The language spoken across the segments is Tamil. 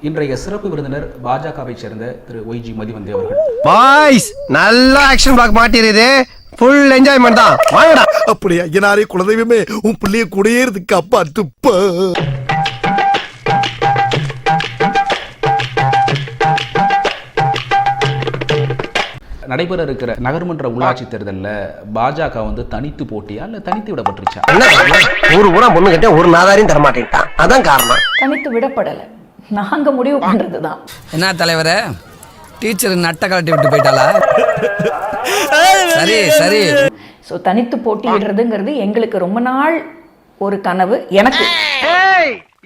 இன்றைய சிறப்பு விருந்தினர் பாஜகவை சேர்ந்த திரு ஒய்ஜி மதிவந்தி அவர்கள். பாய்ஸ் நல்ல ஆக்ஷன் பிளாக் மாட்டிருது, ஃபுல் என்ஜாய்மெண்ட் தான். வாங்கடா. அப்படியே ஐயனாரே குலதெய்வமே உன் பிள்ளைய கூடயே இருக்கு அப்பா துப்ப. நடைபெற இருக்கிற நகர்மன்ற உள்ளாட்சி தேர்தலில் பாஜக வந்து தனித்து போட்டியா இல்ல தனித்து விடப்பட்டுருச்சா? ஒரு ஊரா பொண்ணு கிட்ட ஒரு நாதாரையும் தரமாட்டேன்ட்டான், அதான் காரணம். தனித்து விடப்படல, நாங்க முடிவு பண்றதுதான். என்ன தலைவரே, டீச்சர் நட்ட கலட்டி விட்டு போயிட்டாளா? சரி சரி. ஸோ தனித்து போட்டியிடுறதுங்கிறது எங்களுக்கு ரொம்ப நாள் ஒரு கனவு. எனக்கு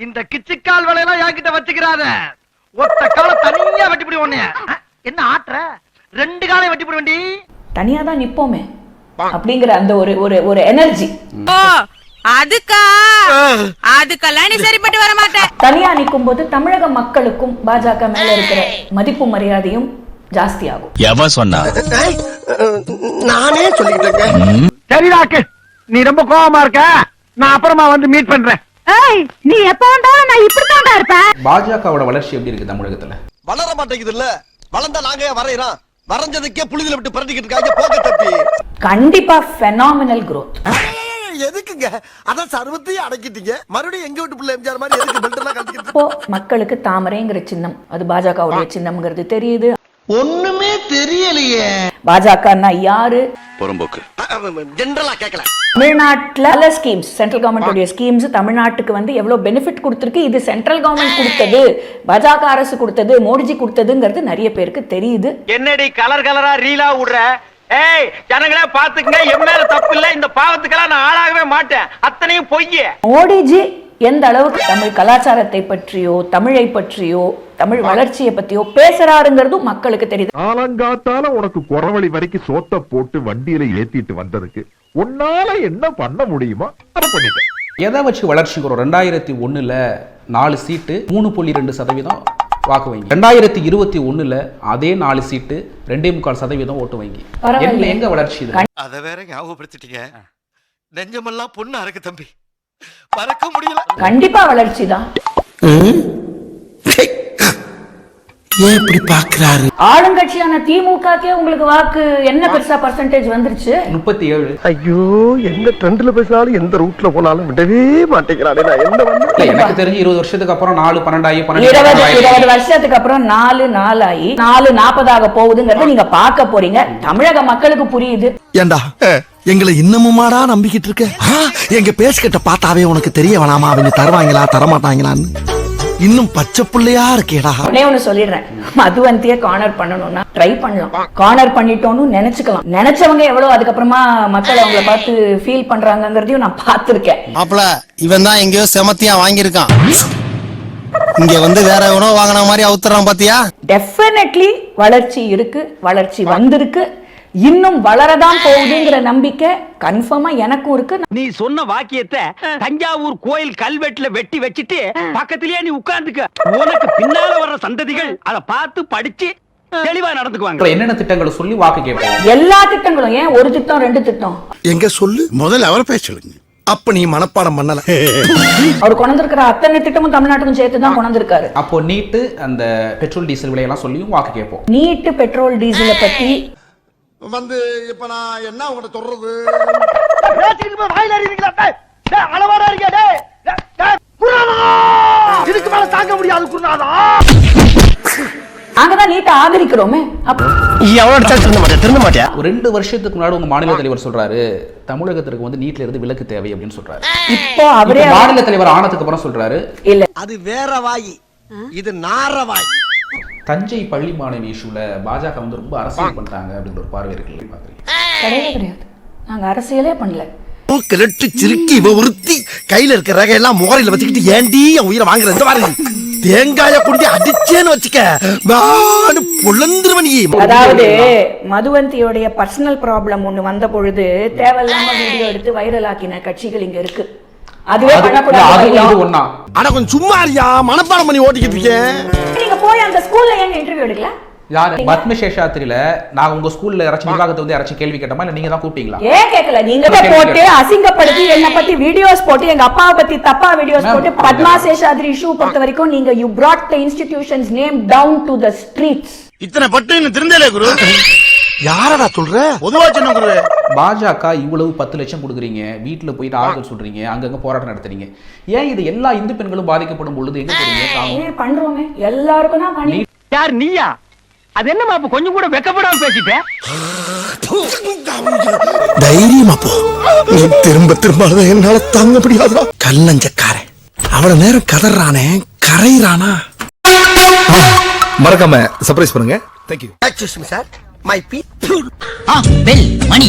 இந்த கிச்சிக்கால் வலையெல்லாம் என்கிட்ட வச்சுக்கிறாத. ஒத்த கால தனியா வெட்டி போடி. ஒண்ணு என்ன ஆட்ற, ரெண்டு காலை வெட்டி போட வேண்டி. தனியா தான் நிப்போமே அப்படிங்கிற அந்த ஒரு ஒரு ஒரு எனர்ஜி. அதுக்கெல்லாம் நீ சரிப்பட்டு வர மாட்டே. தனியா நிற்கும் போது தமிழக மக்களுக்கும் பாஜக மேல இருக்கிற மதிப்பு மரியாதையும் ஜாஸ்தி ஆகும். எவன் சொன்னா? நானே சொல்லிட்டேன். சரிடாக்கு, நீ ரொம்ப கோவமா இருக்க, நான் அப்புறமா வந்து மீட் பண்றேன். நீ எப்ப வந்தாலும் நான் இப்படித்தான் இருப்பேன். பாஜகவோட வளர்ச்சி எப்படி இருக்கு தமிழகத்துல? வளர மாட்டேங்குது இல்ல, வளர்ந்தா நாங்க வரையறோம். வரைஞ்சதுக்கே புழுதில விட்டு பரட்டிக்கிட்டு இருக்காங்க. போக தப்பி கண்டிப்பா phenomenal growth. எதுக்குங்க அதான் சர்வத்தையும் அடக்கிட்டீங்க, மறுபடியும் எங்க வீட்டு பிள்ளை எம்ஜிஆர் மாதிரி எதுக்கு பெல்ட் எல்லாம் கட்டிக்கிட்டு? இப்போ மக்களுக்கு தாமரைங்கிற சின்னம், அது பாஜகவுடைய சின்னம்ங்கிறது தெரியுது. ஒண்ணுமே தெரியலையே. பாஜகன்னா யாரு? புறம்போக்கு. ஜெனரலா கேட்கல. தமிழ்நாட்டுல பல ஸ்கீம்ஸ், சென்ட்ரல் கவர்மெண்ட் ஸ்கீம்ஸ் தமிழ்நாட்டுக்கு வந்து எவ்வளவு பெனிஃபிட் கொடுத்திருக்கு. இது சென்ட்ரல் கவர்மெண்ட் கொடுத்தது, பாஜக அரசு கொடுத்தது, மோடிஜி கொடுத்ததுங்கிறது நிறைய பேருக்கு தெரியுது. என்னடி கலர் கலரா ரீலா விடுற? ஏய் ஜனங்களே பாத்துக்கங்க, என் மேல தப்பு இல்ல. இந்த பாவத்துக்கெல்லாம் நான் ஆளாகவே மாட்டேன். அத்தனையும் பொய்யே. மோடிஜி எந்த அளவுக்கு தமிழ் கலாச்சாரத்தை பற்றியோ, தமிழை பற்றியோ, தமிழ் வளர்ச்சியை பத்தியோ பேசுறாருங்கிறதும் மக்களுக்கு தெரியுது. ஆலங்காத்தால உனக்கு குறவழி வரைக்கும் சோத்த போட்டு வண்டியில ஏத்திட்டு வந்ததுக்கு உன்னால என்ன பண்ண முடியுமோ அதை பண்ணிட்டேன். எதை வச்சு வளர்ச்சி வரும்? 2001 4 சீட்டு 3.2% வாக்கு வங்கி. 2021 அதே 4 சீட்டு 2.25% ஓட்டு வங்கி. எங்க வளர்ச்சி இது? அத வேற ஞாபகப்படுத்திட்டீங்க. நெஞ்சமெல்லாம் பொண்ணா இருக்கு தம்பி, மறக்க முடியல. கண்டிப்பா வளர்ச்சி தான். ஏன் இப்படி பாக்குறாரு? ஆளுங்கட்சியான திமுகக்கே உங்களுக்கு வாக்கு என்ன பெருசா பர்சன்டேஜ் வந்துருச்சு? 37. ஐயோ, எந்த ட்ரெண்ட்ல பேசினாலும் எந்த ரூட்ல போனாலும் விடவே மாட்டேங்கிறானே. நான் என்ன பண்ண? எனக்கு தெரிஞ்சு 20 வருஷத்துக்கு அப்புறம் 4 12 ஆகி 20 வருஷத்துக்கு அப்புறம் 4 ஆகி 4 40 போகுதுங்கிறத நீங்க பார்க்க போறீங்க. தமிழக மக்களுக்கு புரியுது. ஏண்டா எங்களை இன்னமுமாடா நம்பிக்கிட்டு இருக்க? எங்க பேசிக்கிட்ட பார்த்தாவே உனக்கு தெரிய வேணாமா அவங்க தருவாங்களா தரமாட்டாங்களான்னு? இன்னும் பச்சை புள்ளையா இருக்கேடா. ஒண்ணு சொல்லிடுறேன், மதுவந்திய கார்னர் பண்ணணும்னா ட்ரை பண்ணலாம். கார்னர் பண்ணிட்டோம்னு நினைச்சுக்கலாம். நினைச்சவங்க எவ்வளவு அதுக்கப்புறமா மக்கள் அவங்கள பார்த்து ஃபீல் பண்றாங்கிறதையும் நான் பார்த்திருக்கேன். அப்பல இவன் தான் எங்கேயோ செமத்தியா வாங்கியிருக்கான், இங்க வந்து வேற எவனோ வாங்கின மாதிரி அவுத்துறான் பாத்தியா? டெஃபினெட்லி வளர்ச்சி இருக்கு, வளர்ச்சி வந்திருக்கு, இன்னும் வளரதான் போகுதுங்கிற நம்பிக்கை கன்ஃபார்மா எனக்கும் இருக்கு. நீ சொன்ன வாக்கியத்தை தஞ்சாவூர் கோயில் கல்வெட்டுல வெட்டி வச்சிட்டு பக்கத்திலேயே நீ உட்கார்ந்துக்க. உனக்கு பின்னால வர்ற சந்ததிகள் அதை பார்த்து படிச்சு தெளிவா நடந்துக்குவாங்க. என்னென்ன திட்டங்களை சொல்லி வாக்கு கேட்போம்? எல்லா திட்டங்களும், ஏன் ஒரு திட்டம் 2 திட்டம்? எங்க சொல்லு, முதல்ல அவரை பேச சொல்லுங்க. அப்ப நீ மனப்பாடம் பண்ணல. அவர் கொண்டிருக்கிற அத்தனை திட்டமும் தமிழ்நாட்டுக்கும் சேர்த்து தான் கொண்டிருக்காரு. அப்போ நீட்டு, அந்த பெட்ரோல் டீசல் விலையெல்லாம் சொல்லியும் வாக்கு கேட்போம். நீட்டு பெட்ரோல் டீசலை பத்தி வந்து இப்ப நான் என்ன உங்கள்ட்ட சொல்றது? வாயில அறிவீங்களா? அளவாடா இருக்கியா? இதுக்கு மேல தாங்க முடியாது குருநாதா. அங்கதான் நீட்டை ஆதரிக்கிறோமே. திருந்த மாட்டியா? ஒரு 2 வருஷத்துக்கு முன்னாடி உங்க மாநில தலைவர் சொல்றாரு தமிழகத்திற்கு வந்து நீட்ல இருந்து விலக்கு தேவை அப்படின்னு சொல்றாரு. இப்போ அவரே மாநில தலைவர் ஆனதுக்கு அப்புறம் சொல்றாரு இல்ல, அது வேற வாயி, இது நார வாயி. தஞ்சை பள்ளி மாணவி இஷ்யூல பாஜக வந்து ரொம்ப அரசியல் பண்றாங்க அப்படின்ற ஒரு பார்வை இருக்கு. கிடையவே கிடையாது. நாங்க அரசியலே பண்ணல. கிளட்டு சிறுக்கி இவ உறுத்தி கையில இருக்க ரகை எல்லாம் முகரையில வச்சுக்கிட்டு ஏண்டி என் உயிரை வாங்குற? இந்த மாதிரி தேங்காய கொண்டு அடிச்சேன்னு வச்சுக்க பொழந்துருவனி. அதாவது மதுவந்தியோடைய பர்சனல் ப்ராப்ளம் ஒண்ணு வந்த பொழுது தேவையில்லாம வீடியோ எடுத்து வைரல் ஆக்கின கட்சிகள் இங்க இருக்கு. அதுவே பண்ணக்கூடாது. ஆனா கொஞ்சம் சும்மா இருக்கியா, மனப்பாடம் பண்ணி ஓட்டிக்கிட்டு இருக்கேன். நீங்க போய் அந்த ஸ்கூல்ல ஏன் இன்டர்வியூ எடுக்கல? யாரு பத்ம சேஷாத்திரியில நான் உங்க ஸ்கூல்ல யாராச்சும் நிர்வாகத்தை வந்து யாராச்சும் கேள்வி கேட்டமா இல்ல நீங்க தான் கூப்பிட்டீங்களா? ஏன் கேட்கல? நீங்க போட்டு அசிங்கப்படுத்தி என்ன பத்தி வீடியோஸ் போட்டு எங்க அப்பாவை பத்தி தப்பா வீடியோஸ் போட்டு பத்மா சேஷாத்ரி இஷ்யூ பொறுத்த வரைக்கும் நீங்க you brought the institution's name down to the streets. இத்தனை பட்டு இன்னும் திருந்தலே குரு. யாரடா சொல்ற? பொதுவா சொன்ன குரு. பாஜக இவ்வளவு 10 லட்சம் கொடுக்குறீங்க, வீட்டுல போயிட்டு ஆறுதல் சொல்றீங்க, அங்கங்க போராட்டம் நடத்துறீங்க. ஏன் இது எல்லா இந்து பெண்களும் பாதிக்கப்படும் பொழுது எங்க போறீங்க? ஏன் பண்றோமே எல்லாருக்கும் தான் பண்ணி. யார் நீயா? அது என்னமா அப்ப கொஞ்சம் கூட வெக்கப்படாம பேசிட்ட? தைரியமா போ. நீ திரும்ப திரும்ப அழுத என்னால தாங்க முடியாதா? கல்லஞ்சக்காரன் அவ்வளவு நேரம் கதறானே கரைறானா? மறக்காம சர்ப்ரைஸ் பண்ணுங்க. Thank you. Excuse me sir. My people. Bell money